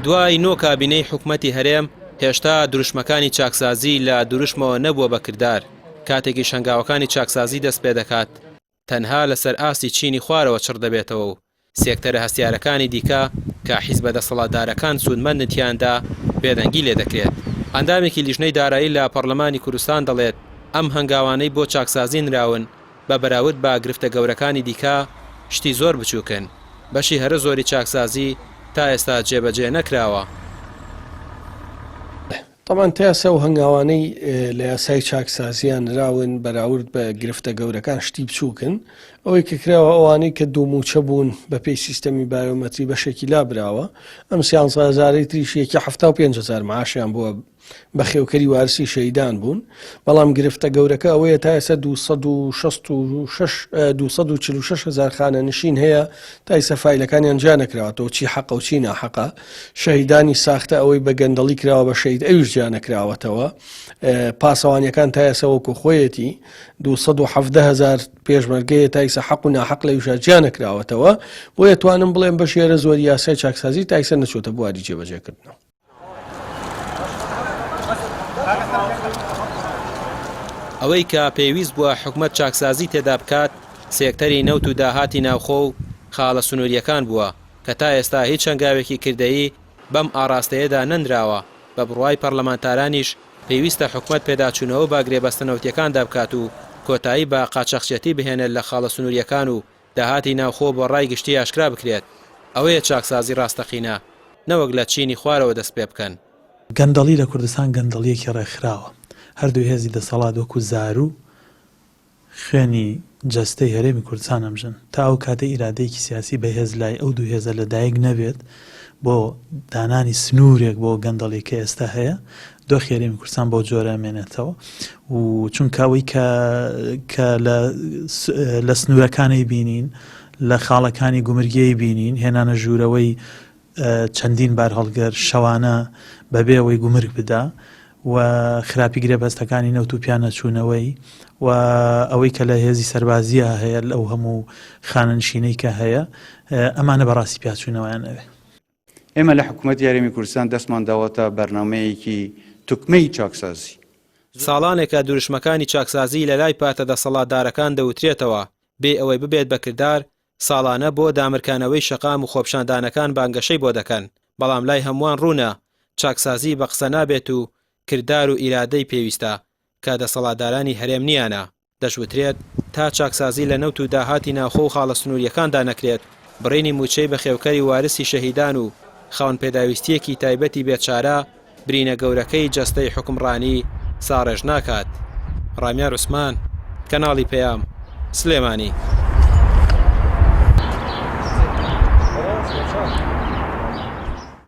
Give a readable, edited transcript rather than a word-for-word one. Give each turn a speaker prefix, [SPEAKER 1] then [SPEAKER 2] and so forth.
[SPEAKER 1] دوای نۆ کابینەی حکومەتی هەرێم هێشتا دروشمەکانی چاکسازی لە دروشمەوە نەبووە بەکردار. کاتێکی شنگاوەکانی چاکسازی دەست پێ دەکات تەنها لەسەر ئاستی چینی خوارەوە چڕ دەبێتەوە و سێکتەرە هەستیارەکانی دیکە کە حیزبە دەسەڵاتدارەکان سوودمەندتیاندا بێدەنگی لێ دەکرێت. ئەندامێکی لیژنەی دارایی لە پەرلەمانی کوردستان دەڵێت ئەم هەنگاوانەی بۆ چاکسازی نراون بە بەراورد بە گرفتە گەورەکانی دیکە شتی زۆر بچووکن. بەشی هەرە زۆری چاکسازی تا ئێستا جێبەجێ نەکراوە.
[SPEAKER 2] طبعاً تاسە و هەنگاوانەی لە یاسای چاکسازیان راون بەراورد بە گرفتە گەورەکان شتی بچووکن ئەوەی کە کراوە ئەوانەی کە دووموچە بوون بە پێی سیستەمی بایۆمەتری بەشێکی لابراوە ئەم 11,000 تریشیەکی 75,000 معاشیان بووە بە خێوکەری وارسی شەیدان بوون. بەڵام گرفتە گەورەکە ئەوەیە تا ئێستا 246,000 خانە نشین هەیە تا ئێستا فایلەکانیان جا نەکراوەتەوە چی حەقە و چی ناحەقە. شەهیدانی ساختە ئەوەی بە گەندەڵی کراوە بە شەید ئەویش جا نەکراوەتەوە. پاسەوانیەکان تا ئێستا وەکو خۆیەتی 217,000 پێشمەرگەیە تا ئێستا حەق و ناحەق لە ویشە جا نەکراوەتەوە. بۆ ئەتوانم بڵێم بەشێرە زۆری یاسای چاکسازی تا ئێستا نەچۆتە بواری جێبەجێکردنەوە.
[SPEAKER 1] ئەوەی کە پێویست بووە حکومەت چاکسازی تێدا بکات سێکتەری نەوت و داهاتی ناوخۆ و خاڵە سنووریەکان بووە کە تا ئێستا هیچ هەنگاوێکی کردەیی بەم ئاراستەیەدا نەندراوە. بە بڕوای پەرلەمانتارانیش پێویستە حکومەت پێداچوونەوە با گرێبەستنەوتیەکاندا بکات و کۆتایی بە قاچەخچێتی بهێنێت لە خاڵە سنووریەکان و داهاتی ناوخۆ بۆ ڕای گشتی ئاشکرا بکرێت. ئەوەیە چاکسازی ڕاستەقینە نەوەک لە چینی خوارەوە دەست پێ بکەن.
[SPEAKER 3] گەندەڵی لە کوردستان گەندەڵیەکی ڕێکخراوە. هەردوو هێزی دەسەڵات وەکو زارو خوێنی جەستەی هەرێمی کوردستان ئەمژن تا ئەو کاتە ئیرادەیەکی سیاسی بە هێز لای ئەو دوو هێزە لەدایک نەبێت بۆ دانانی سنوورێک بۆ گەندەڵی کە ئێستا هەیە دۆخی هەرێمی کوردستان بۆ جۆرە ئەمێنێتەوە و چونکە ئەوەی کە لە سنوورەکانی بینین لە خاڵەکانی گومرگیەی بینین هێنانە ژوورەوەی چەندین بار هەڵگەر شەوانە بەبێ ئەوەی گومرگ بدا و خراپی گرێبەستەکانی نەوت و پیانەچوونەوەی و ئەوەی کە لە هێزی سەربازیە هەیە ئەو هەموو خانەنشینەی کە هەیە ئەمانە بەڕاستی پیاچوونەوەیان ئەوێ.
[SPEAKER 4] ئێمە لە حکوومەتی هەرێمی کوردستان دەستمان داوەتە بەرنامەیەکی توکمەی چاکسازی.
[SPEAKER 1] ساڵانێکە دروشمەکانی چاکسازی لە لای پاتە دەسەڵاتدارەکان دەوترێتەوە بێ ئەوەی ببێت بەکردار ساڵانە بۆ دامرکانەوەی شەقام و خۆپشاندانەکان بانگەشەی بۆ دەکەن. بەڵام لای هەمووان ڕوونە چاکسازی بە قسە نابێت و کردار و ئیرادەی پێویستە کە دەسەڵاتدارانی هەرێم نیانە. دەشوترێت تا چاکسازی لە نەوت و داهاتی ناوخۆ و خاڵە سنووریەکاندا نەکرێت بڕینی موچەی بە خێوکەری وارسی شەهیدان و خاون پێداویستیەکی تایبەتی بێچارە برینە گەورەکەی جەستەی حکومڕانی ساڕێژ ناکات. ڕامیار عوسمان، کەناڵی پەیام، سلێمانی.